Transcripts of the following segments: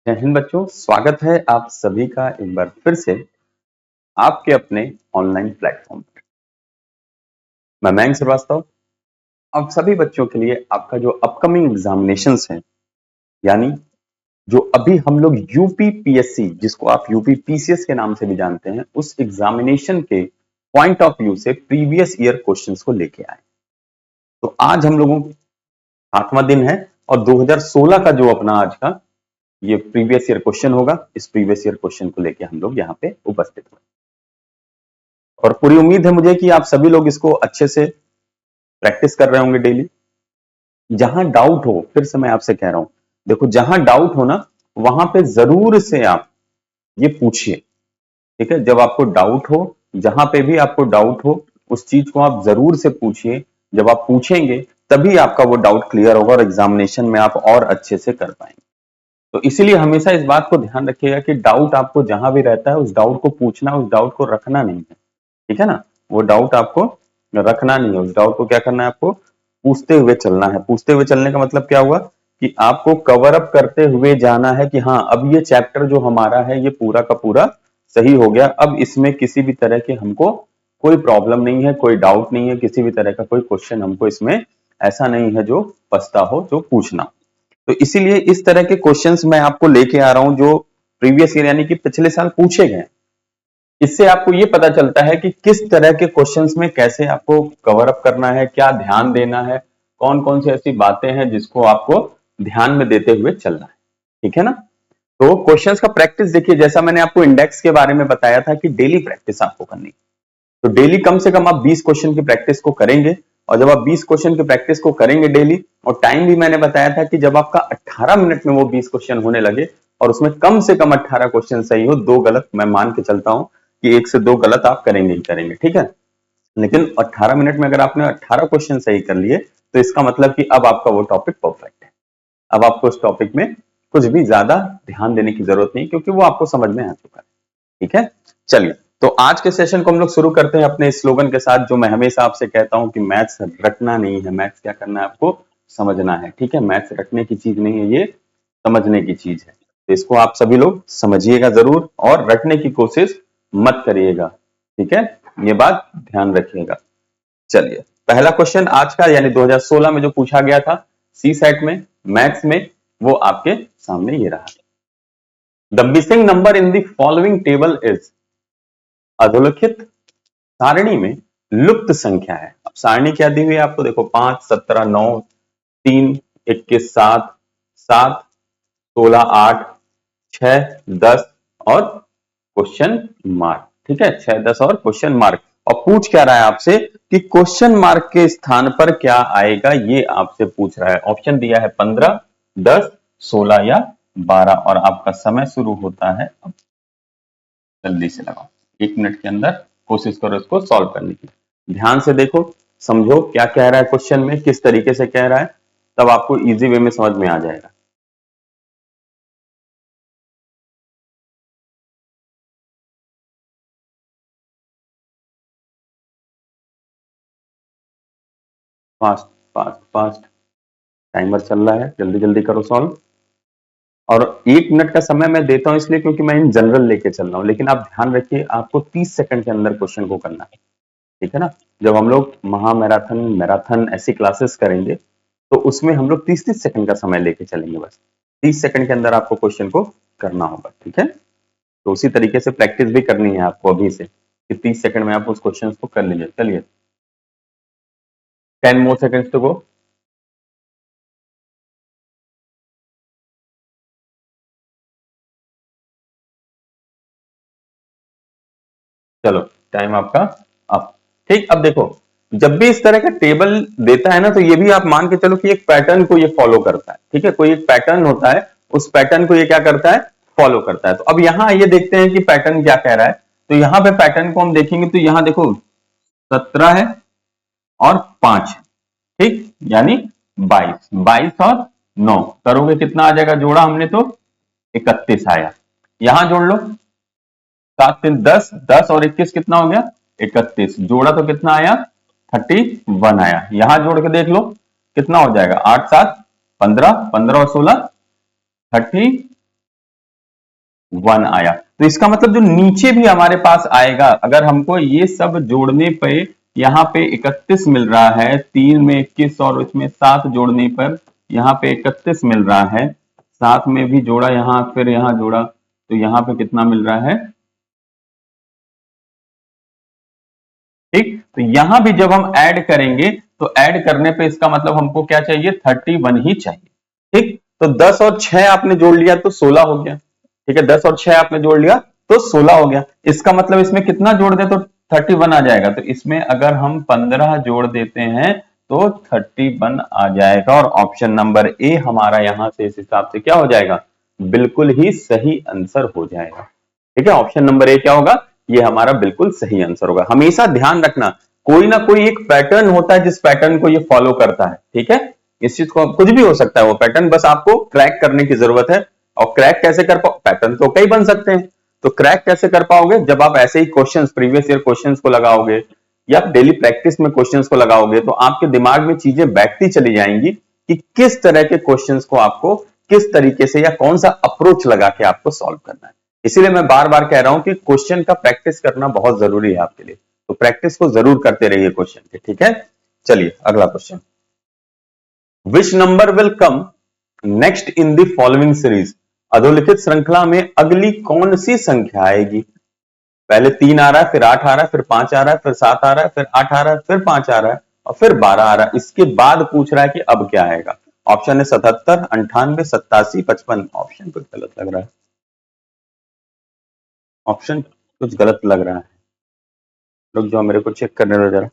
जय हिंद बच्चों, स्वागत है आप सभी का एक बार फिर से आपके अपने ऑनलाइन प्लेटफॉर्म पर। मैं मयंक श्रीवास्तव अब सभी बच्चों के लिए आपका जो अपकमिंग एग्जामिनेशंस हैं, यानी जो अभी हम लोग यूपी पीएससी, जिसको आप यूपी पीसीएस के नाम से भी जानते हैं, उस एग्जामिनेशन के पॉइंट ऑफ व्यू से प्रीवियस ईयर क्वेश्चंस को लेके आए। तो आज हम लोगों 7वां दिन है और 2016 का जो अपना आज का ये प्रीवियस ईयर क्वेश्चन होगा। इस प्रीवियस ईयर क्वेश्चन को लेके हम लोग यहाँ पे उपस्थित हुए और पूरी उम्मीद है मुझे कि आप सभी लोग इसको अच्छे से प्रैक्टिस कर रहे होंगे डेली। जहां डाउट हो, फिर से मैं आपसे कह रहा हूं, देखो जहां डाउट हो ना, वहां पे जरूर से आप ये पूछिए, ठीक है। जब आपको डाउट हो, जहां पे भी आपको डाउट हो, उस चीज को आप जरूर से पूछिए। जब आप पूछेंगे तभी आपका वो डाउट क्लियर होगा और एग्जामिनेशन में आप और अच्छे से कर पाएंगे। तो इसीलिए हमेशा इस बात को ध्यान रखिएगा कि डाउट आपको जहां भी रहता है, उस डाउट को पूछना, उस डाउट को रखना नहीं है, ठीक है ना। वो डाउट आपको रखना नहीं है, उस डाउट को क्या करना है, आपको पूछते हुए चलना है। पूछते हुए चलने का मतलब क्या हुआ कि आपको कवर अप करते हुए जाना है कि हाँ, अब ये चैप्टर जो हमारा है ये पूरा का पूरा सही हो गया। अब इसमें किसी भी तरह के हमको कोई प्रॉब्लम नहीं है, कोई डाउट नहीं है, किसी भी तरह का कोई क्वेश्चन हमको इसमें ऐसा नहीं है जो फंसता हो, जो पूछना। तो इसीलिए इस तरह के क्वेश्चंस मैं आपको लेके आ रहा हूं जो प्रीवियस ईयर यानी कि पिछले साल पूछे गए। इससे आपको ये पता चलता है कि किस तरह के क्वेश्चंस में कैसे आपको कवर अप करना है, क्या ध्यान देना है, कौन कौन सी ऐसी बातें हैं जिसको आपको ध्यान में देते हुए चलना है, ठीक है ना। तो क्वेश्चंस का प्रैक्टिस देखिए, जैसा मैंने आपको इंडेक्स के बारे में बताया था कि डेली प्रैक्टिस आपको करनी है। तो डेली कम से कम आप 20 क्वेश्चन की प्रैक्टिस को करेंगे और जब आप 20 क्वेश्चन की प्रैक्टिस को करेंगे डेली, और टाइम भी मैंने बताया था कि जब आपका 18 मिनट में वो 20 क्वेश्चन होने लगे और उसमें कम से कम 18 क्वेश्चन सही हो, 2 गलत मैं मान के चलता हूं कि 1 से 2 गलत आप करेंगे ही करेंगे, ठीक है। लेकिन 18 मिनट में अगर आपने 18 क्वेश्चन सही कर लिए तो इसका मतलब कि अब आपका वो टॉपिक परफेक्ट है। अब आपको उस टॉपिक में कुछ भी ज्यादा ध्यान देने की जरूरत नहीं, क्योंकि वो आपको समझ में आ चुका है, ठीक है। चलिए, तो आज के सेशन को हम लोग शुरू करते हैं अपने स्लोगन के साथ, जो मैं हमेशा आपसे कहता हूं कि मैथ्स रटना नहीं है, मैथ्स क्या करना है, आपको समझना है, ठीक है। मैथ्स रटने की चीज नहीं है, ये समझने की चीज है। तो इसको आप सभी लोग समझिएगा जरूर और रटने की कोशिश मत करिएगा, ठीक है। ये बात ध्यान रखिएगा। चलिए, पहला क्वेश्चन आज का यानी 2016 में जो पूछा गया था सी सेट में मैथ्स में, वो आपके सामने ये रहा। The missing number in the following table is, अधोलिखित सारणी में लुप्त संख्या है। अब सारणी क्या दी हुई है आपको, देखो 5, 17, 9, 3, 21, 7, 7, 16, 8, 6, 10 और क्वेश्चन मार्क, ठीक है। 6, 10 और क्वेश्चन मार्क। और पूछ क्या रहा है आपसे कि क्वेश्चन मार्क के स्थान पर क्या आएगा, ये आपसे पूछ रहा है। ऑप्शन दिया है 15, 10, 16 या 12 और आपका समय शुरू होता है अब। जल्दी से लगाओ, 1 मिनट के अंदर कोशिश करो इसको सॉल्व करने की। ध्यान से देखो, समझो क्या कह रहा है क्वेश्चन में, किस तरीके से कह रहा है, तब आपको इजी वे में समझ में आ जाएगा। फास्ट फास्ट फास्ट, टाइमर चल रहा है, जल्दी जल्दी करो सॉल्व। और 1 मिनट का समय मैं देता हूं इसलिए क्योंकि मैं इन जनरल लेके चल रहा हूं, लेकिन आप ध्यान रखिए आपको 30 सेकंड के अंदर क्वेश्चन को करना है, ठीक है ना। जब हम लोग महामैराथन, मैराथन ऐसी क्लासेस करेंगे तो उसमें हम लोग 30-30 सेकंड का समय लेके चलेंगे, बस 30 सेकंड के अंदर आपको क्वेश्चन को करना होगा, ठीक है। तो उसी तरीके से प्रैक्टिस भी करनी है आपको अभी से कि 30 सेकंड में आप उस क्वेश्चन को कर लीजिए। चलिए, 10 मोर सेकंड्स टू गो। चलो, टाइम आपका अप। ठीक, अब देखो, जब भी इस तरह का टेबल देता है ना, तो ये भी आप मान के चलो कि एक पैटर्न को ये फॉलो करता है, ठीक है। कोई एक पैटर्न होता है, उस पैटर्न को ये क्या करता है, फॉलो करता है। तो अब यहां ये देखते हैं कि पैटर्न क्या कह रहा है। तो यहां पे पैटर्न को हम देखेंगे तो यहां देखो 17 है और 5 है, ठीक, यानी 22। 22 और 9 करोगे कितना आ जाएगा, जोड़ा हमने तो 31 आया। यहां जोड़ लो, 7 3 10, 10 और 21 कितना हो गया, 31। जोड़ा तो कितना आया, 31 आया। यहां जोड़ के देख लो कितना हो जाएगा, 8 7 15, 15 और 16 30 1 आया। तो इसका मतलब जो नीचे भी हमारे पास आएगा, अगर हमको ये सब जोड़ने पे यहाँ पे 31 मिल रहा है, 3 में 21 और इसमें 7 जोड़ने पर यहाँ पे 31 मिल रहा है, 7 में भी जोड़ा यहाँ, फिर यहाँ जोड़ा, तो यहाँ पे कितना मिल रहा है? ठीक, तो यहां भी जब हम ऐड करेंगे तो ऐड करने पे इसका मतलब हमको क्या चाहिए? 31 ही चाहिए। ठीक, तो 10 और 6 आपने जोड़ लिया तो 16 हो गया। ठीक है, 10 और 6 आपने जोड़ लिया तो 16 हो गया। इसका मतलब इसमें कितना जोड़ दे तो 31 आ जाएगा। तो इसमें अगर हम 15 जोड़ देते हैं तो 31 आ जाएगा, और ऑप्शन नंबर ए हमारा यहां से इस हिसाब से क्या हो जाएगा? बिल्कुल ही सही आंसर हो जाएगा। ठीक है, ऑप्शन नंबर ए क्या होगा? ये हमारा बिल्कुल सही आंसर होगा। हमेशा ध्यान रखना, कोई ना कोई एक पैटर्न होता है जिस पैटर्न को ये फॉलो करता है। ठीक है, इस चीज को कुछ भी हो सकता है वो पैटर्न, बस आपको क्रैक करने की जरूरत है। और क्रैक कैसे कर पाओ? पैटर्न तो कई बन सकते हैं, तो क्रैक कैसे कर पाओगे? जब आप ऐसे ही क्वेश्चंस, प्रीवियस ईयर क्वेश्चंस को लगाओगे या डेली प्रैक्टिस में क्वेश्चंस को लगाओगे तो आपके दिमाग में चीजें बैठती चली जाएंगी कि किस तरह के क्वेश्चंस को आपको किस तरीके से या कौन सा अप्रोच लगा के आपको सॉल्व करना है। इसीलिए मैं बार बार कह रहा हूं कि क्वेश्चन का प्रैक्टिस करना बहुत जरूरी है आपके लिए, तो प्रैक्टिस को जरूर करते रहिए क्वेश्चन के। ठीक है, चलिए अगला question. Which number will come next in the following series? अधोलिखित श्रृंखला में अगली कौन सी संख्या आएगी? पहले 3 आ रहा है, फिर 8 आ रहा है, फिर 5 आ रहा है, फिर 7 आ रहा है, फिर 8 आ रहा है, फिर 5 आ रहा है और फिर 12 आ रहा है। इसके बाद पूछ रहा है कि अब क्या आएगा? ऑप्शन है 77, 98, 87, 55। ऑप्शन कुछ गलत लग रहा है, ऑप्शन कुछ गलत लग रहा है। रुक जाओ, मेरे को चेक करने दो जरा।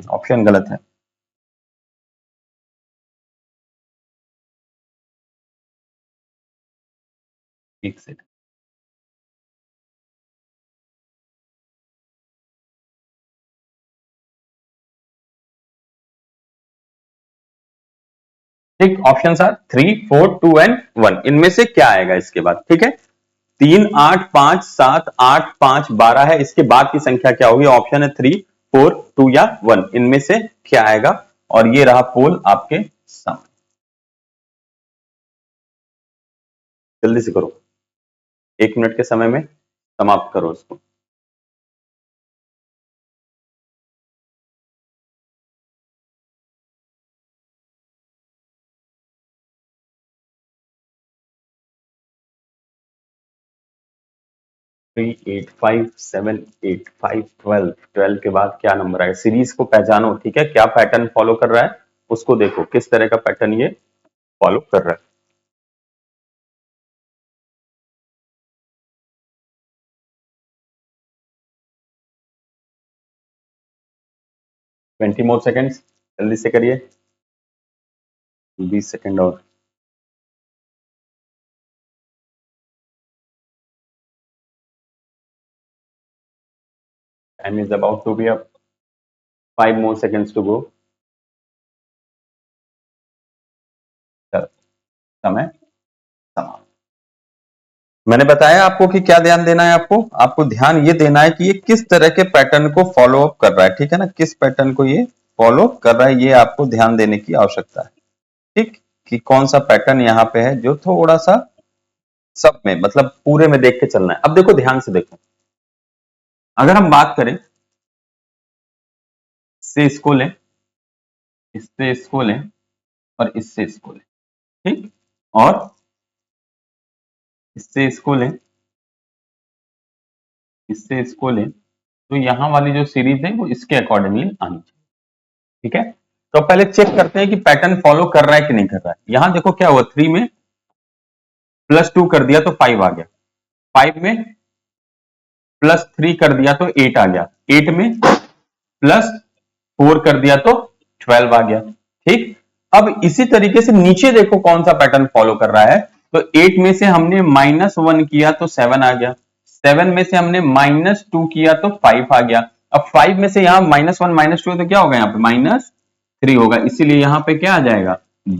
ऑप्शन गलत है। एक सेकंड। ठीक, ऑप्शन आर 3, 4, 2 एंड 1। इनमें से क्या आएगा इसके बाद? ठीक है, 3, 8, 5, 7, 8, 5, 12 है, इसके बाद की संख्या क्या होगी? ऑप्शन है 3, 4, 2 या 1। इनमें से क्या आएगा? और ये रहा पोल आपके सामने, जल्दी से करो, 1 मिनट के समय में समाप्त करो इसको। थ्री, 8, 5, 7, 8, 5, 12। 12 के बाद क्या नंबर आएगा? सीरीज को पहचानो। ठीक है, क्या पैटर्न फॉलो कर रहा है उसको देखो, किस तरह का पैटर्न ये फॉलो कर रहा है। 20 मोर सेकेंड्स, जल्दी से करिए, 20 सेकेंड और। Time is about to be up, 5 more seconds to go. समय समाप्त। मैंने बताया आपको कि क्या ध्यान देना है। आपको आपको ध्यान ये देना है कि ये किस तरह के पैटर्न को फॉलो अप कर रहा है। ठीक है ना, किस पैटर्न को ये फॉलो कर रहा है, ये आपको ध्यान देने की आवश्यकता है। ठीक, कि कौन सा पैटर्न यहाँ पे है जो थोड़ा सा सब में, मतलब पूरे में देख के चलना है। अब देखो, ध्यान से देखो, अगर हम बात करें इससे इसको लें, इससे इसको लें और इससे इसको लें, ठीक, और इससे इसको लें, इससे इसको लें, तो यहां वाली जो सीरीज है वो इसके अकॉर्डिंगली आनी चाहिए। ठीक है, तो पहले चेक करते हैं कि पैटर्न फॉलो कर रहा है कि नहीं कर रहा है। यहां देखो क्या हुआ, 3 में +2 कर दिया तो 5 आ गया, 5 में +3 कर दिया तो 8 आ गया, 8 में +4 कर दिया तो 12 आ गया। ठीक, अब इसी तरीके से नीचे देखो कौन सा पैटर्न फॉलो कर रहा है। तो 8 में से हमने -1 किया तो 7 आ गया, 7 में से हमने -2 किया तो 5 आ गया। अब 5 में से यहां -1 -2 है तो क्या होगा? यहाँ पे -3 होगा, इसीलिए यहां पे क्या आ जाएगा?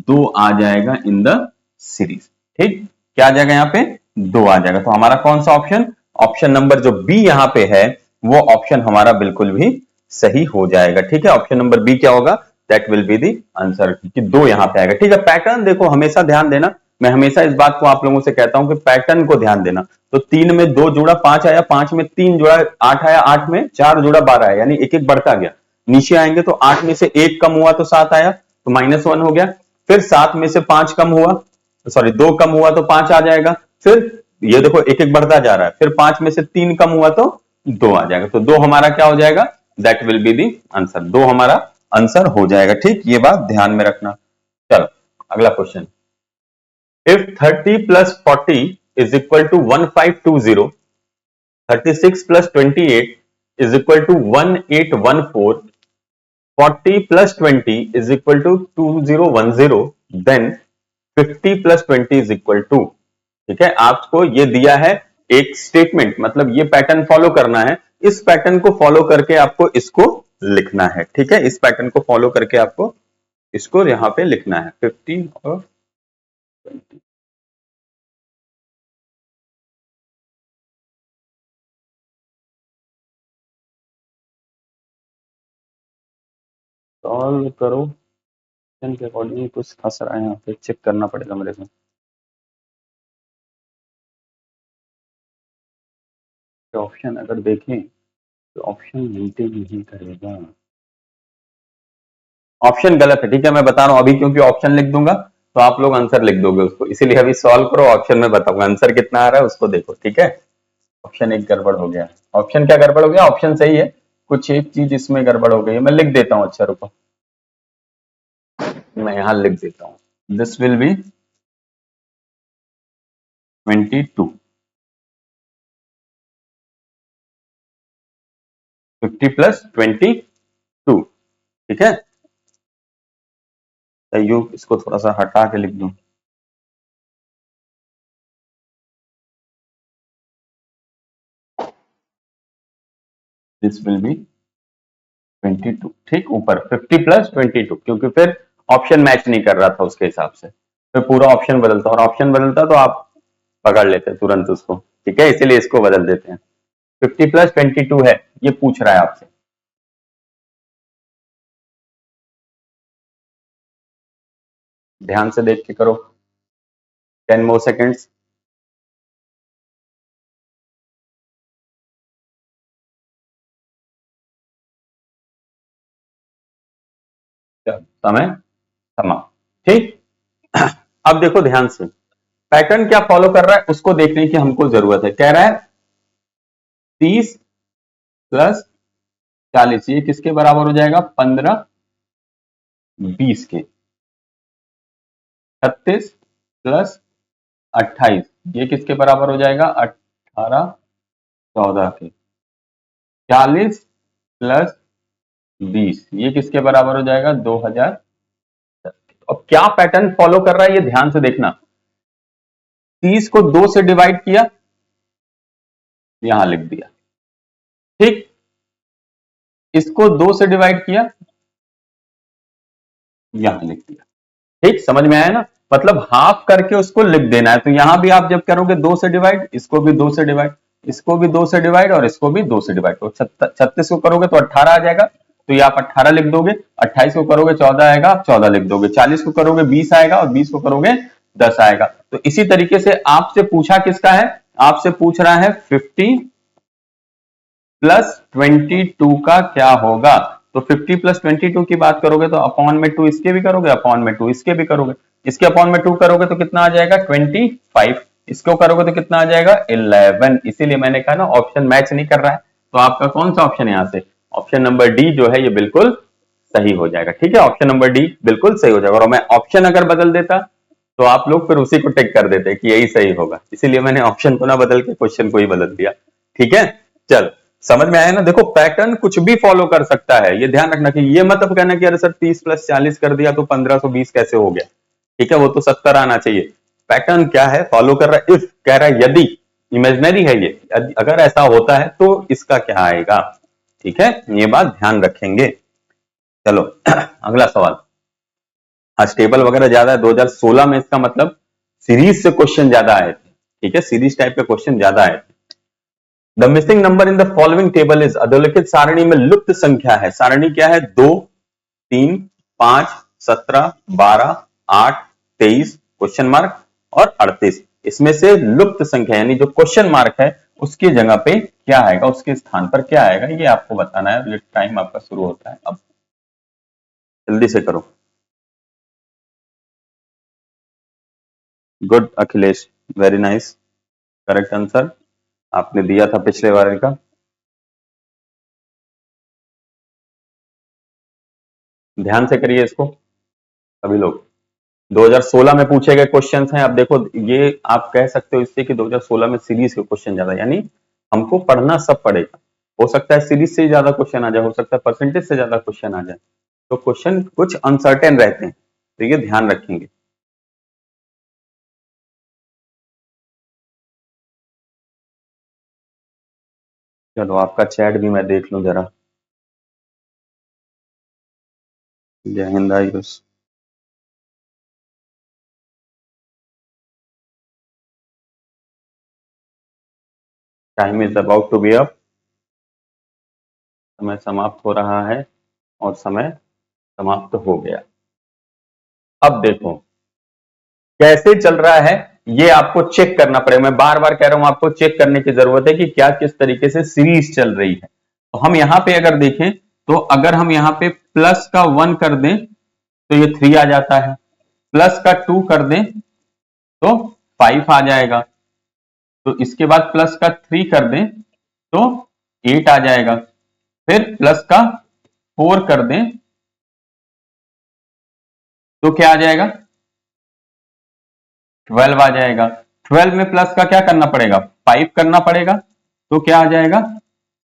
2 आ जाएगा इन द सीरीज। ठीक, क्या आ जाएगा? यहाँ पे 2 आ जाएगा। तो हमारा कौन सा ऑप्शन, ऑप्शन नंबर जो बी यहाँ पे है, वो ऑप्शन हमारा बिल्कुल भी सही हो जाएगा। ठीक है, ऑप्शन नंबर बी क्या होगा? That will be the answer, कि 2 यहाँ पे आएगा। ठीक है, पैटर्न देखो हमेशा ध्यान देना, मैं हमेशा इस बात को आप लोगों से कहता हूं कि पैटर्न को ध्यान देना। तो 3 में 2 जुड़ा 5 आया, 5 में 3 जुड़ा 8 आया, 8 में 4 जुड़ा 12 आया, यानी एक एक बढ़ता गया। नीचे आएंगे तो 8 में से 1 कम हुआ तो 7 आया, तो -1 हो गया। फिर 7 में से 5 कम हुआ, सॉरी 2 कम हुआ तो 5 आ जाएगा। फिर ये देखो एक एक बढ़ता जा रहा है, फिर 5 में से 3 कम हुआ तो 2 आ जाएगा। तो 2 हमारा क्या हो जाएगा, that will be the answer, 2 हमारा आंसर हो जाएगा। ठीक, ये बात ध्यान में रखना। चलो अगला question, if 30 plus 40 is equal to 1520, 36 plus 28 is equal to 1814, 40 plus 20 is equal to 2010, then 50 plus 20 is equal to। ठीक है, आपको ये दिया है एक स्टेटमेंट, मतलब ये पैटर्न फॉलो करना है, इस पैटर्न को फॉलो करके आपको इसको लिखना है। ठीक है, इस पैटर्न को फॉलो करके आपको इसको यहां पे लिखना है, 50 और 20। सॉल्व करो के अकॉर्डिंग, कुछ फंस रहा है यहाँ पे, चेक करना पड़ेगा मेरे को। ऑप्शन अगर देखें तो ऑप्शन मेंटेन नहीं करेगा, ऑप्शन गलत है। ठीक है, मैं बता रहा हूं अभी, क्योंकि ऑप्शन लिख दूंगा तो आप लोग आंसर लिख दोगे उसको, इसीलिए अभी सॉल्व करो, ऑप्शन में बताऊंगा आंसर कितना आ रहा है उसको देखो। ठीक है, ऑप्शन एक गड़बड़ हो गया। ऑप्शन क्या गड़बड़ हो गया, ऑप्शन सही है, कुछ एक चीज इसमें गड़बड़ हो गई है, मैं लिख देता हूं। अच्छा रुको, मैं यहां लिख देता हूं, दिस विल बी 22, 50 प्लस 22। ठीक है, यू इसको थोड़ा सा हटा के लिख दूं, दिस विल बी 22। ठीक, ऊपर 50 प्लस 22, क्योंकि फिर ऑप्शन मैच नहीं कर रहा था उसके हिसाब से, फिर पूरा ऑप्शन बदलता, और ऑप्शन बदलता तो आप पकड़ लेते तुरंत उसको। ठीक है, इसीलिए इसको बदल देते हैं। 50 प्लस 22 है, ये पूछ रहा है आपसे। ध्यान से देख के करो, 10 मोर सेकेंड्स। समय समाप्त। ठीक, अब देखो ध्यान से, पैटर्न क्या फॉलो कर रहा है उसको देखने की हमको जरूरत है। कह रहा है 30 प्लस 40, ये किसके बराबर हो जाएगा, 15 20 के। 36 प्लस 28, ये किसके बराबर हो जाएगा, 18 14 के। 40 प्लस 20, ये किसके बराबर हो जाएगा, 2010। अब क्या पैटर्न फॉलो कर रहा है ये ध्यान से देखना। 30 को 2 से डिवाइड किया, यहां लिख दिया। ठीक, इसको 2 से डिवाइड किया, यहां लिख दिया। ठीक, समझ में आया ना, मतलब हाफ करके उसको लिख देना है। तो यहां भी आप जब करोगे 2 से डिवाइड, इसको भी 2 से डिवाइड, इसको भी 2 से डिवाइड, और इसको भी 2 से डिवाइड। तो 36 को करोगे तो 18 आ जाएगा, तो ये आप 18 लिख दोगे। 28 को करोगे 14 आएगा, आप 14 लिख दोगे। 40 को करोगे 20 आएगा, और 20 को करोगे 10 आएगा। तो इसी तरीके से आपसे पूछा किसका है, आपसे पूछ रहा है 50 प्लस 22 का क्या होगा। तो 50 प्लस 22 की बात करोगे तो अपॉन में 2 इसके भी करोगे, अपॉन में 2 इसके भी करोगे। इसके अपॉन में 2 करोगे तो कितना आ जाएगा, 25। इसको करोगे तो कितना आ जाएगा, 11। इसीलिए मैंने कहा ना ऑप्शन मैच नहीं कर रहा है, तो आपका कौन सा ऑप्शन है यहां से, ऑप्शन नंबर डी जो है ये बिल्कुल सही हो जाएगा। ठीक है, ऑप्शन नंबर डी बिल्कुल सही हो जाएगा। और मैं ऑप्शन अगर बदल देता तो आप लोग फिर उसी को टिक कर देते कि यही सही होगा, इसीलिए मैंने ऑप्शन को ना बदल के क्वेश्चन को ही बदल दिया। ठीक है, चल समझ में आया ना। देखो पैटर्न कुछ भी फॉलो कर सकता है, ये ध्यान रखना कि ये मतलब कहना कि अरे सर 30 प्लस 40 कर दिया तो 1520 कैसे हो गया। ठीक है, वो तो 70 आना चाहिए। पैटर्न क्या है, फॉलो कर रहा है। इफ कह रहा है यदि, इमेजिनरी है ये, अगर ऐसा होता है तो इसका क्या आएगा। ठीक है, ये बात ध्यान रखेंगे। चलो अगला सवाल। हाँ, स्टेबल वगैरह ज्यादा है, 2016 में इसका मतलब सीरीज से क्वेश्चन ज्यादा आए थे। ठीक है, सीरीज टाइप के क्वेश्चन ज्यादा आए थे। The missing number in the following table is, अधोलिखित सारणी में लुप्त संख्या है। सारणी क्या है, 2 3 5, 17, 12, 8, 23 क्वेश्चन मार्क और 38। इसमें से लुप्त संख्या यानी जो क्वेश्चन मार्क है उसकी जगह पे क्या आएगा, उसके स्थान पर क्या आएगा, ये आपको बताना है। ये टाइम आपका शुरू होता है अब, जल्दी से करो। Good Akhilesh, very nice, correct answer आपने दिया था पिछले बार का। ध्यान से करिए इसको सभी लोग। 2016 में पूछे गए क्वेश्चंस हैं। अब देखो ये आप कह सकते हो इससे कि 2016 में सीरीज के क्वेश्चन ज्यादा, यानी हमको पढ़ना सब पड़ेगा। हो सकता है सीरीज से ज्यादा क्वेश्चन आ जाए, हो सकता है परसेंटेज से ज्यादा क्वेश्चन आ जाए, तो क्वेश्चन कुछ अनसर्टेन रहते हैं, तो ये ध्यान रखेंगे। चलो आपका चैट भी मैं देख लूं जरा। जय हिंद Ayush. Time is about to be up, समय समाप्त हो रहा है और समय समाप्त हो गया। अब देखो कैसे चल रहा है ये आपको चेक करना पड़ेगा। मैं बार बार कह रहा हूं आपको चेक करने की जरूरत है कि क्या किस तरीके से सीरीज चल रही है। तो हम यहां पे अगर देखें तो अगर हम यहां पे प्लस का 1 कर दें तो ये 3 आ जाता है, प्लस का 2 कर दें तो 5 आ जाएगा, तो इसके बाद प्लस का 3 कर दें तो 8 आ जाएगा, फिर प्लस का 4 कर दें तो क्या आ जाएगा, 12 आ जाएगा। 12 में प्लस का क्या करना पड़ेगा, 5 करना पड़ेगा, तो क्या आ जाएगा,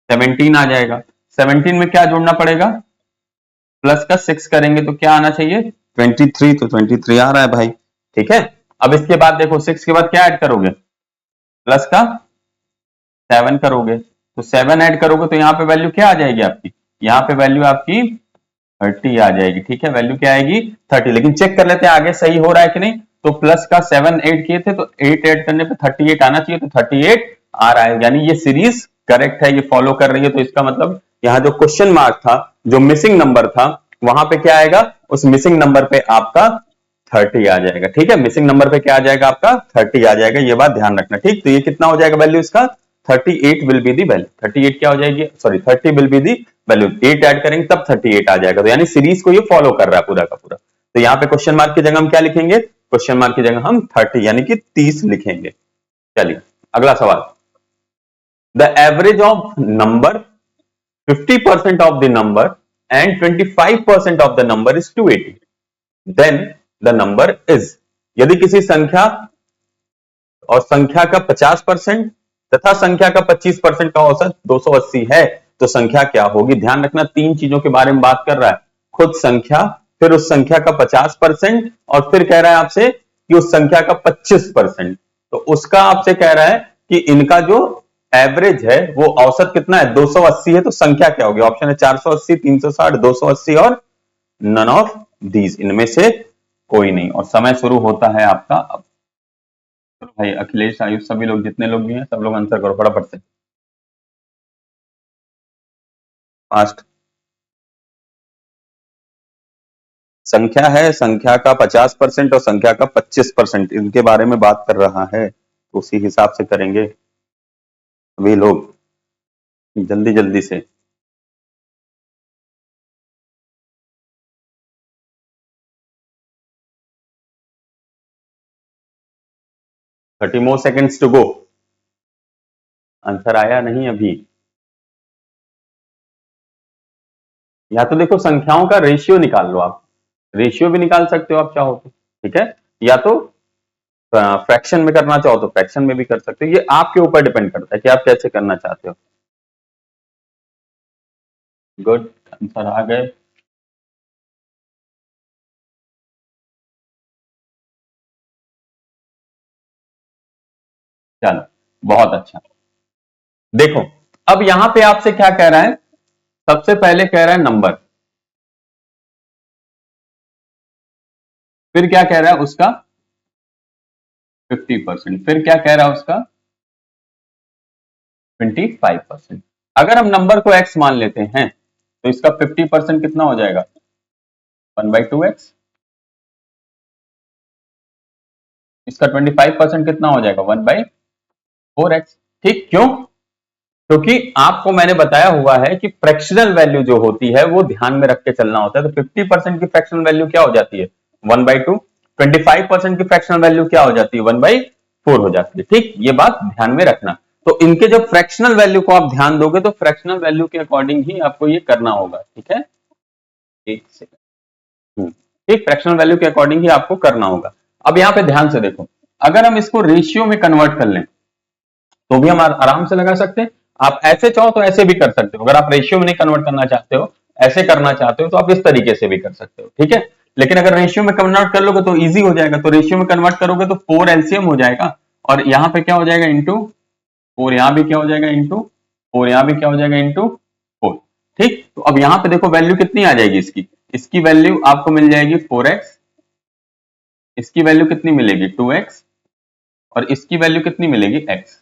17 आ जाएगा। 17 में क्या जोड़ना पड़ेगा, प्लस का 6 करेंगे तो क्या आना चाहिए, 23, तो 23 आ रहा है भाई। ठीक है, अब इसके बाद देखो 6 के बाद क्या ऐड करोगे, प्लस का 7 करोगे, तो 7 ऐड करोगे तो यहाँ पे वैल्यू क्या आ जाएगी आपकी, यहाँ पे वैल्यू आपकी 30 आ जाएगी। ठीक है, वैल्यू क्या आएगी 30। लेकिन चेक कर लेते हैं आगे सही हो रहा है कि नहीं। तो प्लस का 7 ऐड किए थे तो 8 ऐड करने पे 38 आना चाहिए, तो 38 आ रहा है, यानी ये सीरीज करेक्ट है, ये फॉलो कर रही है। तो इसका मतलब यहाँ जो क्वेश्चन मार्क था, जो मिसिंग नंबर था, वहां पे क्या आएगा, उस मिसिंग नंबर पे आपका 30 आ जाएगा। ठीक है, मिसिंग नंबर पे क्या आ जाएगा आपका 30 आ जाएगा, ये बात ध्यान रखना। ठीक, तो ये कितना हो जाएगा वैल्यू इसका, 38 विल बी दी वैल्यू। 38 क्या हो जाएगी, sorry 30 will be the value. 8 add करेंगे तब 38 आ जाएगा, तो यानी सीरीज को ये फॉलो कर रहा है पूरा का पूरा। तो यहाँ पे क्वेश्चन मार्क की जगह हम क्या लिखेंगे, क्वेश्चन मार्क की जगह हम 30 यानी कि 30 लिखेंगे। चलिए अगला सवाल, the average of number 50% of the number and 25% of the number is 280, then the number is, यदि किसी संख्या और संख्या का 50% तथा संख्या का 25% का औसत 280 है तो संख्या क्या होगी। ध्यान रखना तीन चीजों के बारे में बात कर रहा है, खुद संख्या, फिर उस संख्या का 50% और फिर कह रहा है आपसे कि उस संख्या का 25%। तो उसका आपसे कह रहा है कि इनका जो एवरेज है वो औसत कितना है, 280 है, तो संख्या क्या होगी। ऑप्शन है 480, 360, 280 और नन ऑफ दीज, इनमें से कोई नहीं। और समय शुरू होता है आपका अब। भाई अखिलेश, आयुष, सभी लोग जितने लोग भी हैं सब लोग आंसर करो फटाफट से, फास्ट। संख्या है, संख्या का 50% और संख्या का 25%, इनके बारे में बात कर रहा है, तो उसी हिसाब से करेंगे सभी लोग, जल्दी जल्दी से। Thirty more seconds to go. Answer आया नहीं अभी। या तो देखो संख्याओं का रेशियो निकाल लो आप, रेशियो भी निकाल सकते हो आप चाहो तो। ठीक है, या तो फ्रैक्शन में करना चाहो तो फ्रैक्शन में भी कर सकते हो, ये आपके ऊपर डिपेंड करता है कि आप कैसे करना चाहते हो। गुड, आंसर आ गए। चलो बहुत अच्छा। देखो अब यहां पे आपसे क्या कह रहा है, सबसे पहले कह रहा है नंबर, फिर क्या कह रहा है उसका 50%, फिर क्या कह रहा है उसका 25%। अगर हम नंबर को x मान लेते हैं तो इसका 50% कितना हो जाएगा 1/2x, इसका 25% कितना हो जाएगा 1/4x। ठीक, क्यों? क्योंकि आपको मैंने बताया हुआ है कि फ्रैक्शनल वैल्यू जो होती है वो ध्यान में रख के चलना होता है। तो 50% की फ्रैक्शनल वैल्यू क्या हो जाती है 1/2, 25% की फ्रैक्शनल वैल्यू क्या हो जाती है 1/4 हो जाती है। ठीक, ये बात ध्यान में रखना। तो इनके जब फ्रैक्शनल वैल्यू को आप ध्यान दोगे तो फ्रैक्शनल वैल्यू के अकॉर्डिंग ही आपको ये करना होगा। ठीक है, एक सेकंड। ठीक, फ्रैक्शनल वैल्यू के अकॉर्डिंग ही आपको करना होगा। अब यहां पे ध्यान से देखो, अगर हम इसको रेशियो में कन्वर्ट कर लें तो भी हम आराम से लगा सकते हैं। आप ऐसे चाहो तो ऐसे भी कर सकते हो। अगर आप रेशियो में नहीं कन्वर्ट करना चाहते हो, ऐसे करना चाहते हो, तो आप इस तरीके से भी कर सकते हो। ठीक है, लेकिन अगर रेशियो में कन्वर्ट कर लोगे तो इजी हो जाएगा। तो रेशियो में कन्वर्ट करोगे तो 4 एलसीएम हो जाएगा, और यहां पे क्या हो जाएगा इंटू 4, यहां भी क्या हो जाएगा इंटू 4, यहां भी क्या हो जाएगा इंटू 4। ठीक, तो अब यहां पे देखो वैल्यू कितनी आ जाएगी इसकी, इसकी वैल्यू आपको मिल जाएगी 4x, इसकी वैल्यू कितनी मिलेगी 2x, और इसकी वैल्यू कितनी मिलेगी x।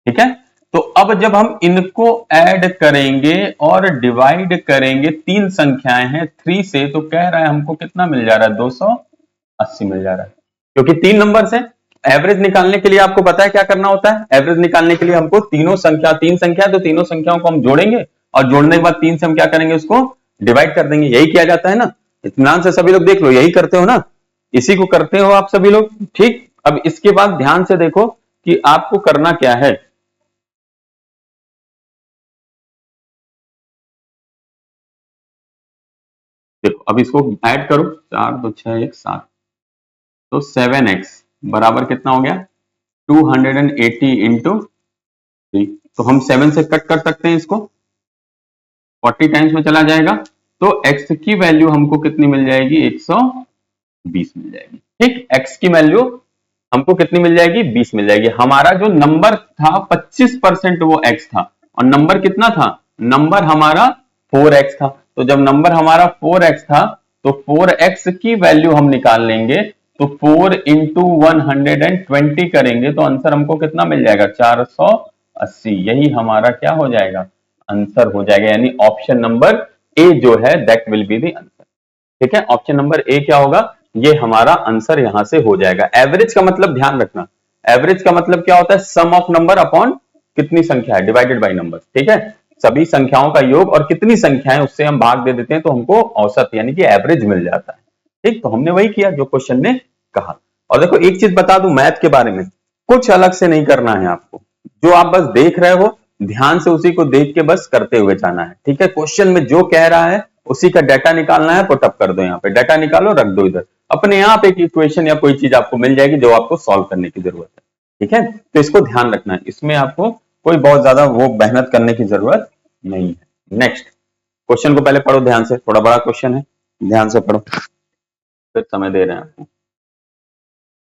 ठीक है, तो अब जब हम इनको ऐड करेंगे और डिवाइड करेंगे, तीन संख्याएं हैं 3 से, तो कह रहा है हमको कितना मिल जा रहा है 280 मिल जा रहा है, क्योंकि तीन नंबर से एवरेज निकालने के लिए आपको पता है क्या करना होता है। एवरेज निकालने के लिए हमको तीन संख्या तो तीनों संख्याओं को हम जोड़ेंगे, और जोड़ने के बाद तीन से हम क्या करेंगे उसको डिवाइड कर देंगे। यही किया जाता है ना, इत्मीनान से सभी लोग देख लो, यही करते हो ना, इसी को करते हो आप सभी लोग। ठीक, अब इसके बाद ध्यान से देखो कि आपको करना क्या है। देखो अब इसको ऐड करो, 4 2 6 1 7, तो 7x बराबर कितना हो गया 280 इंटू 3। तो हम 7 से कट कर सकते हैं इसको, 40 टाइम्स में चला जाएगा, तो x की वैल्यू हमको कितनी मिल जाएगी 120 मिल जाएगी। ठीक, x की वैल्यू हमको कितनी मिल जाएगी 20 मिल जाएगी। हमारा जो नंबर था 25% वो x था, और नंबर कितना था, नंबर हमारा 4x था। तो जब नंबर हमारा 4x था तो 4x की वैल्यू हम निकाल लेंगे, तो 4 इंटू 120 करेंगे तो आंसर हमको कितना मिल जाएगा 480। यही हमारा क्या हो जाएगा आंसर हो जाएगा, यानी ऑप्शन नंबर ए जो है that will be the answer. ठीक है, ऑप्शन नंबर ए क्या होगा, ये हमारा आंसर यहां से हो जाएगा। एवरेज का मतलब ध्यान रखना, एवरेज का मतलब क्या होता है सम ऑफ नंबर अपॉन कितनी संख्या है डिवाइडेड बाय नंबर। ठीक है, सभी संख्याओं का योग और कितनी संख्याएं उससे हम भाग दे देते हैं तो हमको औसत यानी कि एवरेज मिल जाता है। ठीक, तो हमने वही किया जो क्वेश्चन ने कहा। और देखो एक चीज बता दूं मैथ के बारे में, कुछ अलग से नहीं करना है आपको, जो आप बस देख रहे हो ध्यान से उसी को देख के बस करते हुए जाना है। ठीक है, क्वेश्चन में जो कह रहा है उसी का डाटा निकालना है, पुटअप कर दो, यहाँ पे डाटा निकालो रख दो इधर, अपने आप एक इक्वेशन या कोई चीज आपको मिल जाएगी जो आपको सॉल्व करने की जरूरत है। ठीक है, तो इसको ध्यान रखना है, इसमें आपको कोई बहुत ज्यादा वो मेहनत करने की जरूरत नहीं है। नेक्स्ट क्वेश्चन को पहले पढ़ो ध्यान से, थोड़ा बड़ा क्वेश्चन है, ध्यान से पढ़ो, फिर समय दे रहे हैं आपको।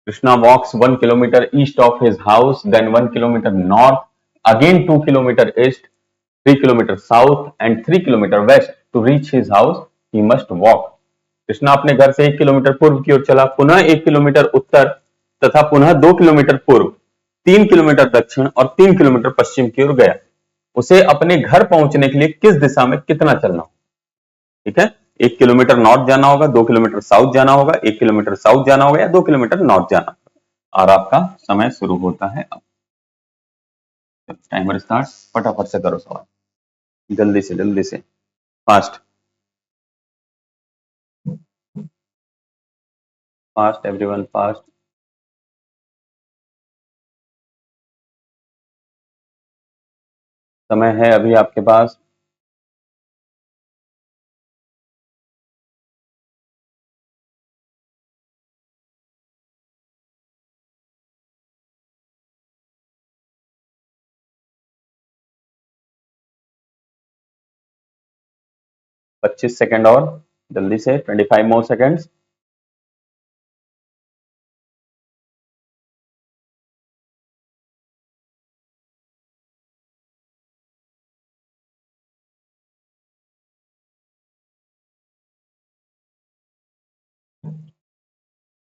Krishna walks 1 kilometer east of his house, then 1 kilometer north, again 2 kilometer east, 3 kilometer south, and 3 kilometer west. To reach his house, he must walk. Krishna अपने घर से 1 किलोमीटर पूर्व की ओर चला, पुनः 1 किलोमीटर उत्तर तथा पुनः 2 किलोमीटर पूर्व, 3 किलोमीटर दक्षिण और 3 किलोमीटर पश्चिम की ओर गया। उसे अपने घर पहुंचने के लिए किस दिशा में कितना चलना हो। ठीक है, 1 किलोमीटर नॉर्थ जाना होगा, 2 किलोमीटर साउथ जाना होगा, 1 किलोमीटर साउथ जाना होगा, या 2 किलोमीटर नॉर्थ जाना होगा। और आपका समय शुरू होता है अब। टाइमर स्टार्ट, फटाफट से करो सवाल, जल्दी से फास्ट फास्ट एवरीवन फास्ट। समय है अभी आपके पास 25 सेकेंड और, जल्दी से 25 मोर सेकेंड्स।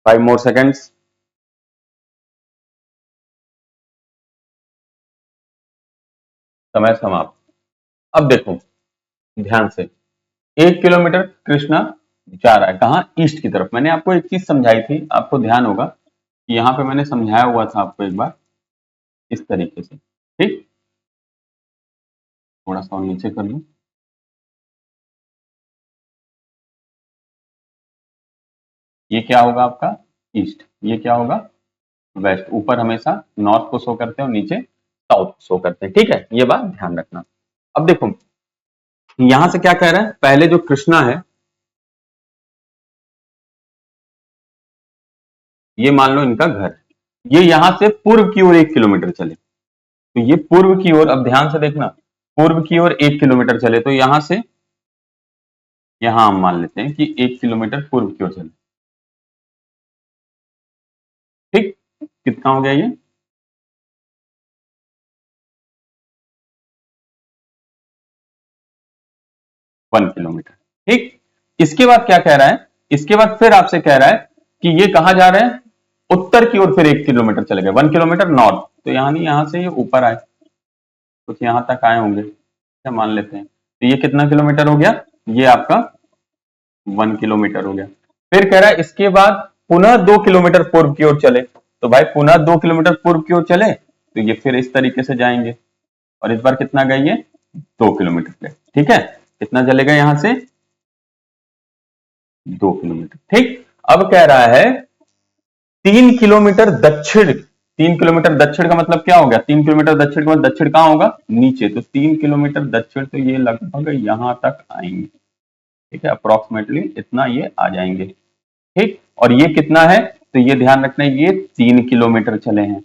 5 more seconds. समय समाप्त। अब देखो ध्यान से, 1 किलोमीटर कृष्णा जा रहा है कहाँ, ईस्ट की तरफ। मैंने आपको एक चीज समझाई थी, आपको ध्यान होगा कि यहाँ पे मैंने समझाया हुआ था आपको एक बार इस तरीके से, ठीक। थोड़ा सा और नीचे कर लूं, ये क्या होगा आपका ईस्ट, ये क्या होगा वेस्ट। ऊपर हमेशा नॉर्थ को शो करते हैं और नीचे साउथ शो करते हैं, ठीक है, ये बात ध्यान रखना। अब देखो यहां से क्या कह रहा है, पहले जो कृष्णा है ये मान लो इनका घर है, ये यहां से पूर्व की ओर 1 किलोमीटर चले, तो ये पूर्व की ओर, अब ध्यान से देखना, पूर्व की ओर 1 किलोमीटर चले, तो यहां से यहां हम मान लेते हैं कि 1 किलोमीटर पूर्व की ओर चले, ठीक। कितना हो गया ये, 1 किलोमीटर, ठीक। इसके बाद क्या कह रहा है, इसके बाद फिर आपसे कह रहा है कि ये कहां जा रहे हैं, उत्तर की ओर फिर 1 किलोमीटर चले गए, 1 किलोमीटर नॉर्थ, तो यहाँ नहीं, यहां से ये ऊपर आए, कुछ यहां तक आए होंगे, क्या मान लेते हैं, तो ये कितना किलोमीटर हो गया, ये आपका 1 किलोमीटर हो गया। फिर कह रहा है इसके बाद पुनः 2 किलोमीटर पूर्व की ओर चले, तो भाई पुनः 2 किलोमीटर पूर्व की ओर चले तो ये फिर इस तरीके से जाएंगे, और इस बार कितना गए ये, 2 किलोमीटर गए, ठीक है। कितना चलेगा यहां से, 2 किलोमीटर, ठीक। अब कह रहा है 3 किलोमीटर दक्षिण, 3 किलोमीटर दक्षिण का मतलब क्या हो गया, 3 किलोमीटर दक्षिण का मतलब दक्षिण कहां होगा, नीचे, तो 3 किलोमीटर दक्षिण, तो ये लगभग यहां तक आएंगे, ठीक है, अप्रोक्सीमेटली इतना ये आ जाएंगे, ठीक। और ये कितना है, तो ये ध्यान रखना है ये 3 किलोमीटर चले हैं,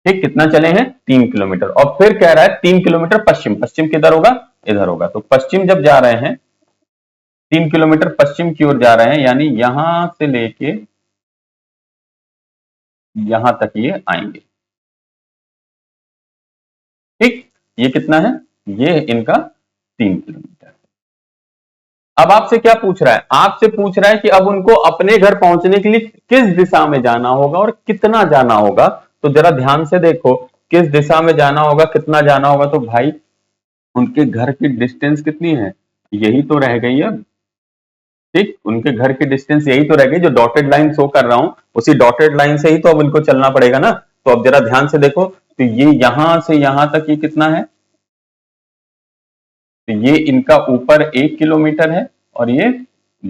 ठीक। कितना चले हैं, 3 किलोमीटर। और फिर कह रहा है 3 किलोमीटर पश्चिम, पश्चिम किधर होगा, इधर होगा, तो पश्चिम जब जा रहे हैं, 3 किलोमीटर पश्चिम की ओर जा रहे हैं, यानी यहां से लेके यहां तक ये आएंगे, ठीक। ये कितना है, ये इनका 3 किलोमीटर। अब आपसे क्या पूछ रहा है, आपसे पूछ रहा है कि अब उनको अपने घर पहुंचने के लिए किस दिशा में जाना होगा और कितना जाना होगा, तो जरा ध्यान से देखो, किस दिशा में जाना होगा, कितना जाना होगा, तो भाई उनके घर की डिस्टेंस कितनी है, यही तो रह गई है, ठीक। उनके घर की डिस्टेंस यही तो रह गई, जो डॉटेड लाइन शो कर रहा हूं उसी डॉटेड लाइन से ही तो अब इनको चलना पड़ेगा ना। तो अब जरा ध्यान से देखो, तो ये यहां से यहां तक ये कितना है, तो ये इनका ऊपर 1 किलोमीटर है और ये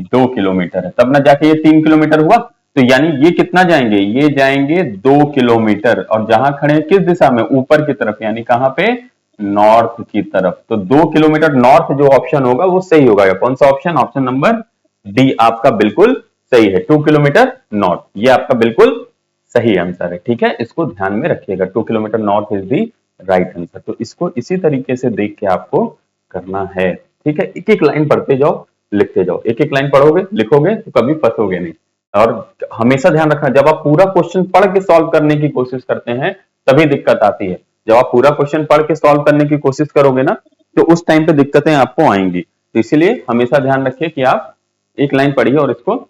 2 किलोमीटर है, तब ना जाके ये 3 किलोमीटर हुआ, तो यानी ये कितना जाएंगे, ये जाएंगे 2 किलोमीटर, और जहां खड़े हैं किस दिशा में, ऊपर की तरफ, यानी कहां पे, नॉर्थ की तरफ, तो 2 किलोमीटर नॉर्थ जो ऑप्शन होगा वो सही होगा, कौन सा ऑप्शन, ऑप्शन नंबर डी आपका बिल्कुल सही है, 2 किलोमीटर नॉर्थ, ये आपका बिल्कुल सही आंसर है, ठीक है। इसको ध्यान में रखिएगा, 2 kilometre north is the right answer. तो इसको इसी तरीके से देख के आपको करना है, ठीक है। एक एक लाइन पढ़ते जाओ, लिखते जाओ, एक एक लाइन पढ़ोगे लिखोगे तो कभी फंसोगे नहीं। और हमेशा ध्यान रखना, जब आप पूरा क्वेश्चन पढ़ के सॉल्व करने की कोशिश करते हैं तभी दिक्कत आती है, जब आप पूरा क्वेश्चन पढ़ के सॉल्व करने की कोशिश करोगे ना, तो उस टाइम पे दिक्कतें आपको आएंगी, तो इसीलिए हमेशा ध्यान रखिए कि आप एक लाइन पढ़िए और इसको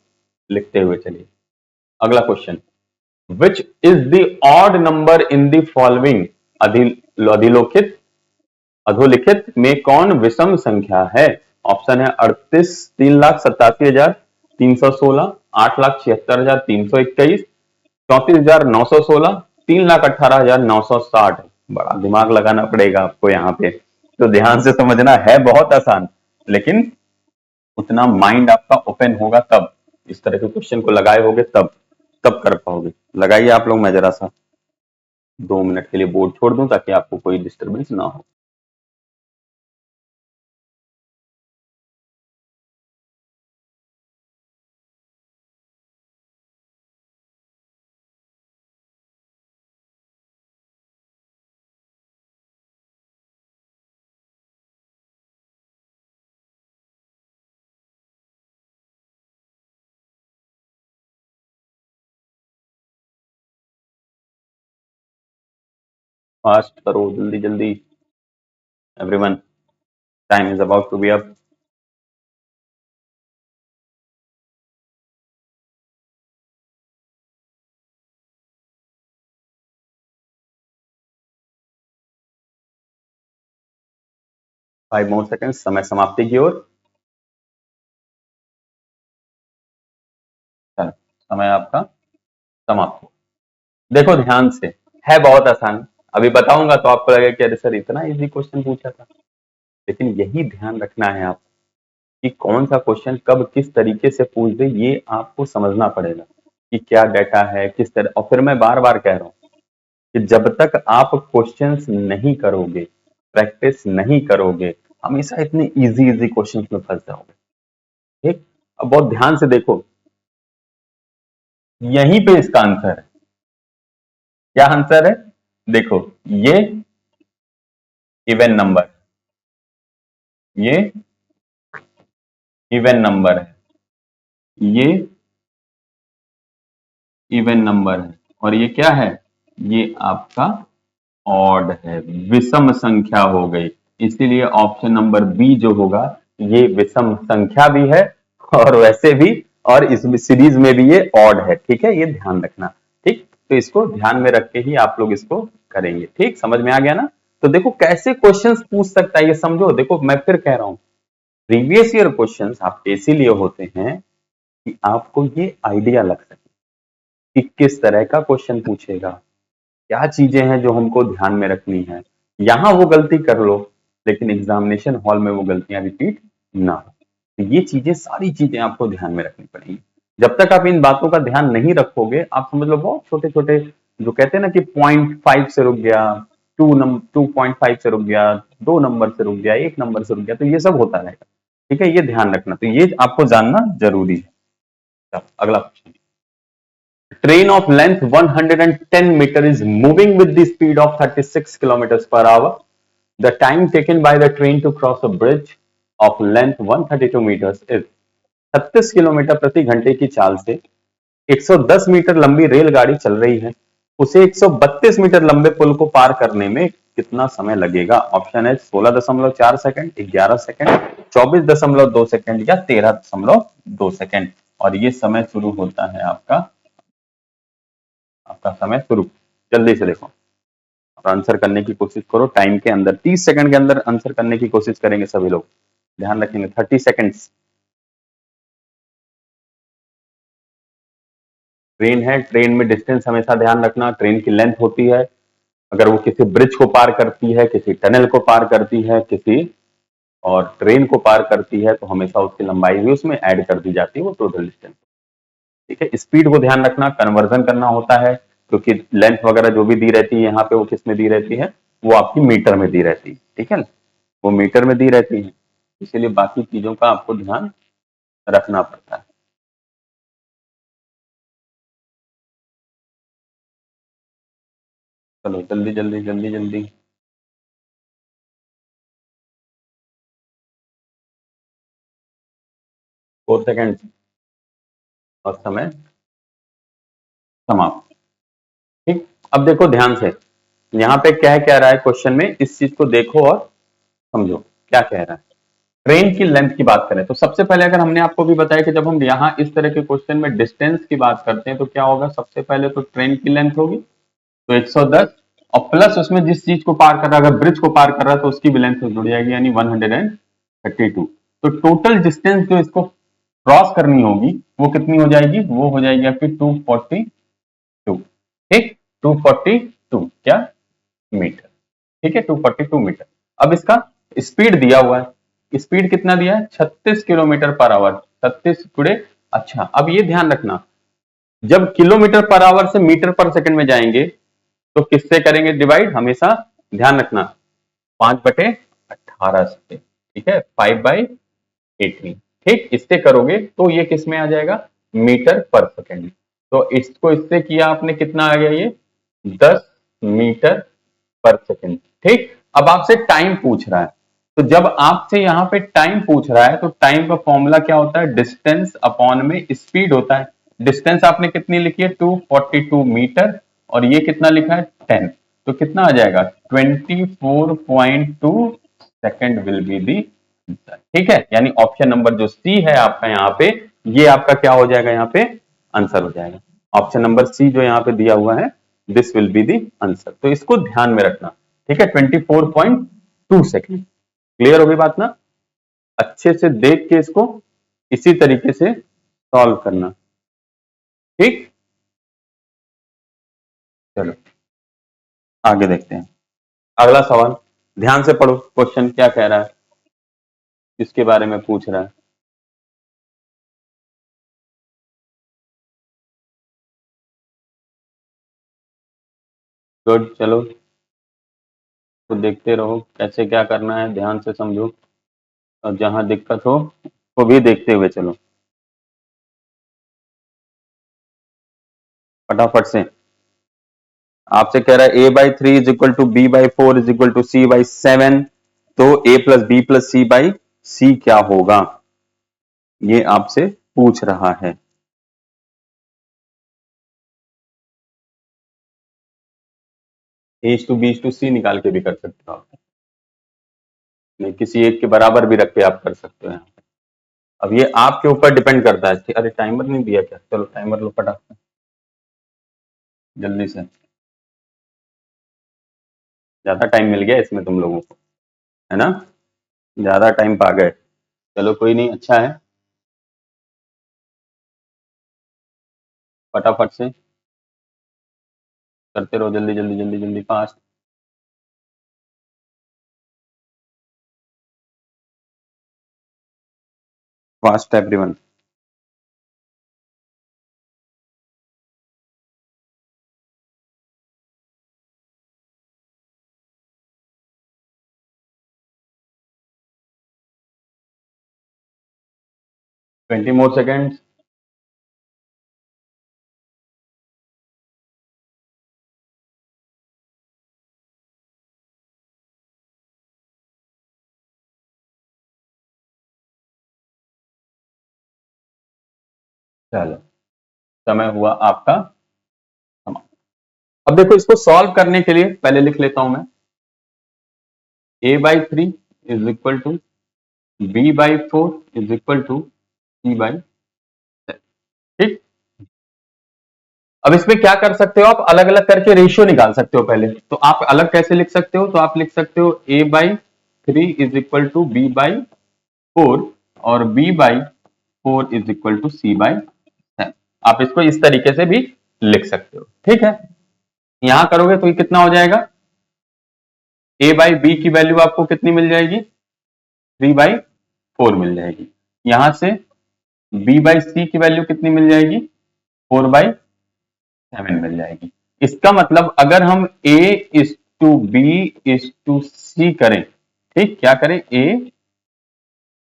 लिखते हुए चलिए। अगला question, which is the odd number in the following, अधिलोखित अधोलिखित में कौन विषम संख्या है। ऑप्शन है 38, 3,87,316, 8,76,321, 34,916, 3,18,960। बड़ा दिमाग लगाना पड़ेगा आपको यहाँ पे, तो ध्यान से समझना, है बहुत आसान, लेकिन उतना माइंड आपका ओपन होगा तब, इस तरह के क्वेश्चन को लगाए होगे तब तब कर पाओगे। लगाइए आप लोग, मैं जरा सा 2 मिनट के लिए बोर्ड छोड़ दूं ताकि आपको कोई डिस्टरबेंस ना हो। फास्ट करो, जल्दी जल्दी, everyone, time is about to be up. 5 more second, समय समाप्ति की ओर। समय आपका समाप्त हो। देखो ध्यान से, है बहुत आसान, अभी बताऊंगा तो आपको लगेगा कि अरे सर इतना इजी क्वेश्चन पूछा था, लेकिन यही ध्यान रखना है आप कि कौन सा क्वेश्चन कब किस तरीके से पूछ दे, ये आपको समझना पड़ेगा कि क्या डाटा है, किस तरह। और फिर मैं बार बार कह रहा हूँ कि जब तक आप क्वेश्चंस नहीं करोगे, प्रैक्टिस नहीं करोगे, हमेशा इतने इजी इजी क्वेश्चंस में फंस जाओगे। ठीक, अब बहुत ध्यान से देखो, यहीं पे इसका आंसर है। क्या आंसर है? देखो, ये इवन नंबर, ये इवन नंबर है, ये इवन नंबर है, और ये क्या है? ये आपका ऑड है, विषम संख्या हो गई। इसीलिए ऑप्शन नंबर बी जो होगा, ये विषम संख्या भी है और वैसे भी, और इस सीरीज में भी ये ऑड है। ठीक है, ये ध्यान रखना। ठीक, तो इसको ध्यान में रख के ही आप लोग इसको करेंगे। ठीक, समझ में आ गया ना? तो देखो कैसे क्वेश्चंस पूछ सकता है ये समझो। देखो मैं फिर कह रहा हूं, प्रीवियस ईयर क्वेश्चंस आपके इसीलिए होते हैं कि आपको ये आइडिया लग सके कि किस तरह का क्वेश्चन पूछेगा, क्या चीजें हैं जो हमको ध्यान में रखनी है। यहां वो गलती कर लो, लेकिन एग्जामिनेशन हॉल में वो गलतियां रिपीट ना हो। तो ये चीजें, सारी चीजें आपको ध्यान में रखनी पड़ेगी। जब तक आप इन बातों का ध्यान नहीं रखोगे, आप समझ लो बहुत छोटे छोटे, जो कहते हैं ना कि 0.5 से रुक गया, 2.5 से रुक गया, 2 नंबर से रुक गया, 1 नंबर से रुक गया, तो ये सब होता रहेगा। ठीक है, ये ध्यान रखना, तो ये आपको जानना जरूरी है। अगला question, train of length 110 meter is moving with the speed of 36 kilometers per hour. The time taken by the train to cross a bridge of length 132 meters is 36 kilometre प्रति घंटे की चाल से 110 मीटर लंबी रेलगाड़ी चल रही है, उसे 132 मीटर लंबे पुल को पार करने में कितना समय लगेगा? ऑप्शन है 16.4 सेकंड, 11 सेकंड, 24.2 सेकंड या 13.2 सेकंड। और ये समय शुरू होता है आपका आपका समय शुरू। जल्दी से देखो और आंसर करने की कोशिश करो, टाइम के अंदर 30 सेकंड के अंदर आंसर करने की कोशिश करेंगे सभी लोग, ध्यान रखेंगे 30 सेकंड्स। ट्रेन है, ट्रेन में डिस्टेंस हमेशा ध्यान रखना, ट्रेन की लेंथ होती है, अगर वो किसी ब्रिज को पार करती है, किसी टनल को पार करती है, किसी और ट्रेन को पार करती है, तो हमेशा उसकी लंबाई भी उसमें ऐड कर दी जाती है, वो टोटल डिस्टेंस। ठीक है, स्पीड को ध्यान रखना, कन्वर्जन करना होता है, क्योंकि लेंथ वगैरह जो भी दी रहती है यहाँ पे, वो किस में दी रहती है? वो आपकी मीटर में दी रहती है। ठीक है ना, वो मीटर में दी रहती है, इसीलिए बाकी चीजों का आपको ध्यान रखना पड़ता है। चलो जल्दी जल्दी जल्दी जल्दी। 4 सेकंड और समय समाप्त। ठीक, अब देखो ध्यान से, यहाँ पे क्या कह रहा है क्वेश्चन में, इस चीज को देखो और समझो क्या कह रहा है। ट्रेन की लेंथ की बात करें तो सबसे पहले, अगर हमने आपको भी बताया कि जब हम यहाँ इस तरह के क्वेश्चन में डिस्टेंस की बात करते हैं तो क्या होगा, सबसे पहले तो ट्रेन की लेंथ होगी तो 110, और प्लस उसमें जिस चीज को पार कर रहा है, अगर ब्रिज को पार कर रहा है तो उसकी भी लेंथ जुड़ जाएगी, यानी 132। तो टोटल डिस्टेंस जो इसको क्रॉस करनी होगी वो कितनी हो जाएगी? वो हो जाएगी आपकी 242। ठीक, 242 क्या मीटर। ठीक है, 242 मीटर। अब इसका स्पीड दिया हुआ है, स्पीड कितना दिया है? 36 किलोमीटर पर आवर, 36 गुणे। अच्छा, अब ये ध्यान रखना, जब किलोमीटर पर आवर से मीटर पर सेकंड में जाएंगे तो किससे करेंगे डिवाइड? हमेशा ध्यान रखना 5/18 से। ठीक है, 5/18। ठीक, इससे करोगे तो ये किस में आ जाएगा? मीटर पर सेकंड। तो इसको इससे किया आपने, कितना आ गया ये? 10 मीटर पर सेकंड। ठीक, अब आपसे टाइम पूछ रहा है, तो जब आपसे यहाँ पे टाइम पूछ रहा है तो टाइम का फॉर्मूला क्या होता है? डिस्टेंस अपॉन में स्पीड होता है। डिस्टेंस आपने कितनी लिखी है? 242 मीटर, और ये कितना लिखा है? 10। तो कितना आ जाएगा? 24.2 second will be the answer. ठीक है, यानी ऑप्शन नंबर जो सी है आपका यहाँ पे, ये आपका क्या हो जाएगा? यहाँ पे आंसर हो जाएगा। ऑप्शन नंबर सी जो यहाँ पे दिया हुआ है, this will be the answer. तो इसको ध्यान में रखना। ठीक है, 24.2 सेकंड। क्लियर होगी बात ना? अच्छे से देख के इसको इसी तरीके से सॉल्व करना। ठीक, चलो आगे देखते हैं। अगला सवाल, ध्यान से पढ़ो, क्वेश्चन क्या कह रहा है, किसके बारे में पूछ रहा है। गुड, चलो तो देखते रहो कैसे क्या करना है, ध्यान से समझो और जहां दिक्कत हो वो भी देखते हुए चलो फटाफट से। आपसे कह रहा है a/3 is equal to b/4 is equal to c/7, तो a plus B plus c/c क्या होगा, ये आपसे पूछ रहा है। a/b/c निकाल के भी कर सकते हो आप, नहीं किसी एक के बराबर भी रख के आप कर सकते हो यहाँ। अब ये आपके ऊपर डिपेंड करता है कि अरे टाइमर नहीं दिया क्या, चलो टाइमर लो फटाफट जल्दी से, ज्यादा टाइम मिल गया इसमें तुम लोगों को, है ना, ज्यादा टाइम पा गए। चलो कोई नहीं, अच्छा है, फटाफट से करते रहो, जल्दी जल्दी जल्दी जल्दी, फास्ट फास्ट एवरीवन। 20 मोर सेकेंड्स। चलो समय हुआ आपका समाप्त। अब देखो इसको सॉल्व करने के लिए पहले लिख लेता हूं मैं, a/3 is equal to b/4 is equal to c/7। ठीक, अब इसमें क्या कर सकते हो आप, अलग अलग करके रेशियो निकाल सकते हो। पहले तो आप अलग कैसे लिख सकते हो, तो आप लिख सकते हो a/3 is equal to b/4 और b/4 is equal to c/7। आप इसको इस तरीके से भी लिख सकते हो, ठीक है। यहां करोगे तो ये कितना हो जाएगा, a/b की वैल्यू आपको कितनी मिल जाएगी, 3/4 मिल जाएगी। यहां से b/c की वैल्यू कितनी मिल जाएगी, 4/7 मिल जाएगी। इसका मतलब अगर हम a is to B is to C करें, ठीक, क्या करें, a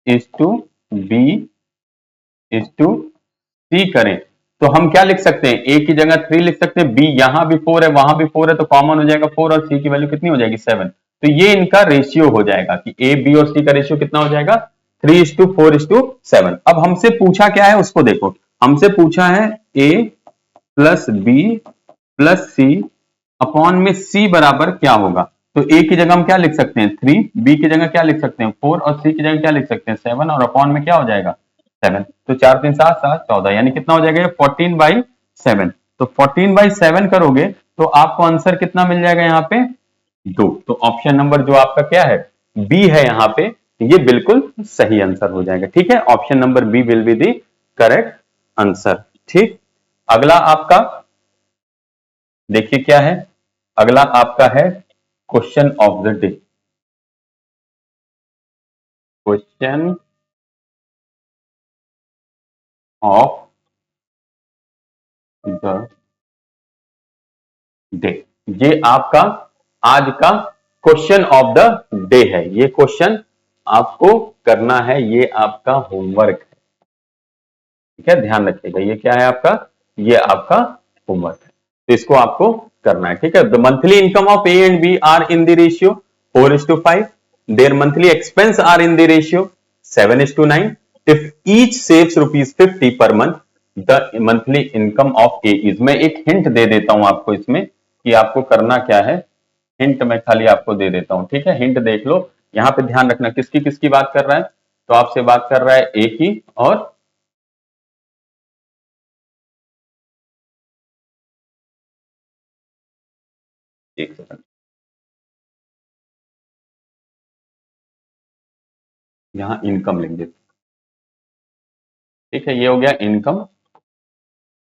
is to B is to C करें, तो हम क्या लिख सकते हैं, ए की जगह 3 लिख सकते हैं, बी यहां भी 4 है वहां भी 4 है, तो कॉमन हो जाएगा 4 और सी की वैल्यू कितनी हो जाएगी, 7। तो ये इनका रेशियो हो जाएगा कि ए बी और सी का रेशियो कितना हो जाएगा, 3:4:7। अब हमसे पूछा क्या है उसको देखो, हमसे पूछा है ए प्लस बी प्लस सी अपॉन में सी बराबर क्या होगा। तो ए की जगह हम क्या लिख सकते हैं, 3, बी की जगह क्या लिख सकते हैं, 4 और सी की जगह क्या लिख सकते हैं, 7, और अपॉन में क्या हो जाएगा, 7। तो 4×3=7=14, यानी कितना हो जाएगा, 14/7। तो 14/7 करोगे तो आपको आंसर कितना मिल जाएगा, यहाँ पे 2। तो ऑप्शन नंबर जो आपका क्या है, बी है यहाँ पे, ये बिल्कुल सही आंसर हो जाएगा। ठीक है, option number B will be the correct answer. ठीक, अगला आपका देखिए क्या है, अगला आपका है question of the day. Question of the day, ये आपका आज का क्वेश्चन ऑफ द डे है। ये क्वेश्चन आपको करना है, ये आपका होमवर्क है। ठीक है, ध्यान रखिएगा, ये क्या है आपका, ये आपका होमवर्क है, तो इसको आपको करना है। ठीक है, the monthly income of A and B are in the ratio 4:5, their monthly expense are in the ratio 7:9। If each saves ₹50 per month, the monthly income of A is. मैं एक हिंट दे देता हूं आपको इसमें कि आपको करना क्या है, हिंट मैं खाली आपको दे देता हूं। ठीक है, हिंट देख लो, यहां पे ध्यान रखना किसकी किसकी बात कर रहा है, तो आपसे बात कर रहा है ए की, और एक सेकंड, यहाँ इनकम लेंगे। ठीक है, ये हो गया इनकम,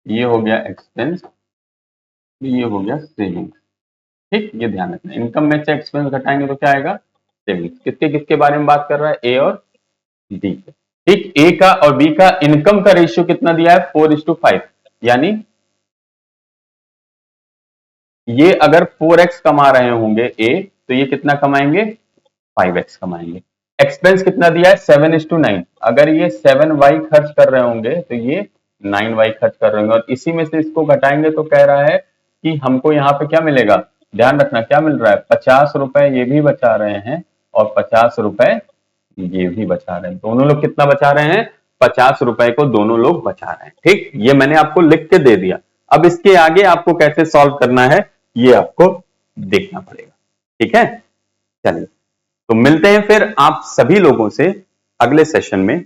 ये हो गया एक्सपेंस, ये हो गया सेविंग। ठीक, ये ध्यान रखना, इनकम में से एक्सपेंस घटाएंगे तो क्या आएगा, सेविंग्स। किसके किसके बारे में बात कर रहा है, ए और बी। ठीक, ए का और बी का इनकम का रेशियो कितना दिया है, 4:5, यानी ये अगर 4x कमा रहे होंगे ए, तो ये कितना कमाएंगे, 5x कमाएंगे। एक्सपेंस कितना दिया है, 7:9, अगर ये 7y खर्च कर रहे होंगे तो ये 9y खर्च कर रहे होंगे, और इसी में से इसको घटाएंगे तो कह रहा है कि हमको यहाँ पे क्या मिलेगा, ध्यान रखना क्या मिल रहा है, 50 रुपए ये भी बचा रहे हैं और 50 रुपए ये भी बचा रहे हैं, दोनों लोग कितना बचा रहे हैं, 50 रुपए को दोनों लोग बचा रहे हैं। ठीक, ये मैंने आपको लिख के दे दिया। अब इसके आगे आपको कैसे सॉल्व करना है ये आपको देखना पड़ेगा। ठीक है, चलिए तो मिलते हैं फिर आप सभी लोगों से अगले सेशन में।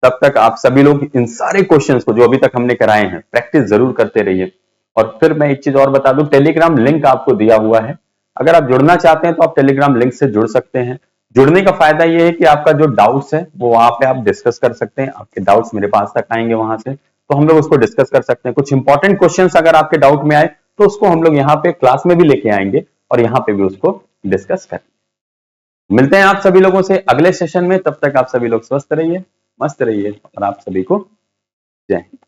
तब तक आप सभी लोग इन सारे क्वेश्चंस को जो अभी तक हमने कराए हैं प्रैक्टिस जरूर करते रहिए। और फिर मैं एक चीज और बता दूं, टेलीग्राम लिंक आपको दिया हुआ है, अगर आप जुड़ना चाहते हैं तो आप टेलीग्राम लिंक से जुड़ सकते हैं। जुड़ने का फायदा यह है कि आपका जो डाउट्स है वो वहां पे आप डिस्कस कर सकते हैं, आपके डाउट्स मेरे पास तक आएंगे वहां से, तो हम लोग उसको डिस्कस कर सकते हैं। कुछ इंपॉर्टेंट क्वेश्चंस अगर आपके डाउट में आए तो उसको हम लोग यहाँ पे क्लास में भी लेके आएंगे और यहाँ पे भी उसको डिस्कस करेंगे। मिलते हैं आप सभी लोगों से अगले सेशन में, तब तक आप सभी लोग स्वस्थ रहिए, मस्त रहिए, और आप सभी को जय हिंद।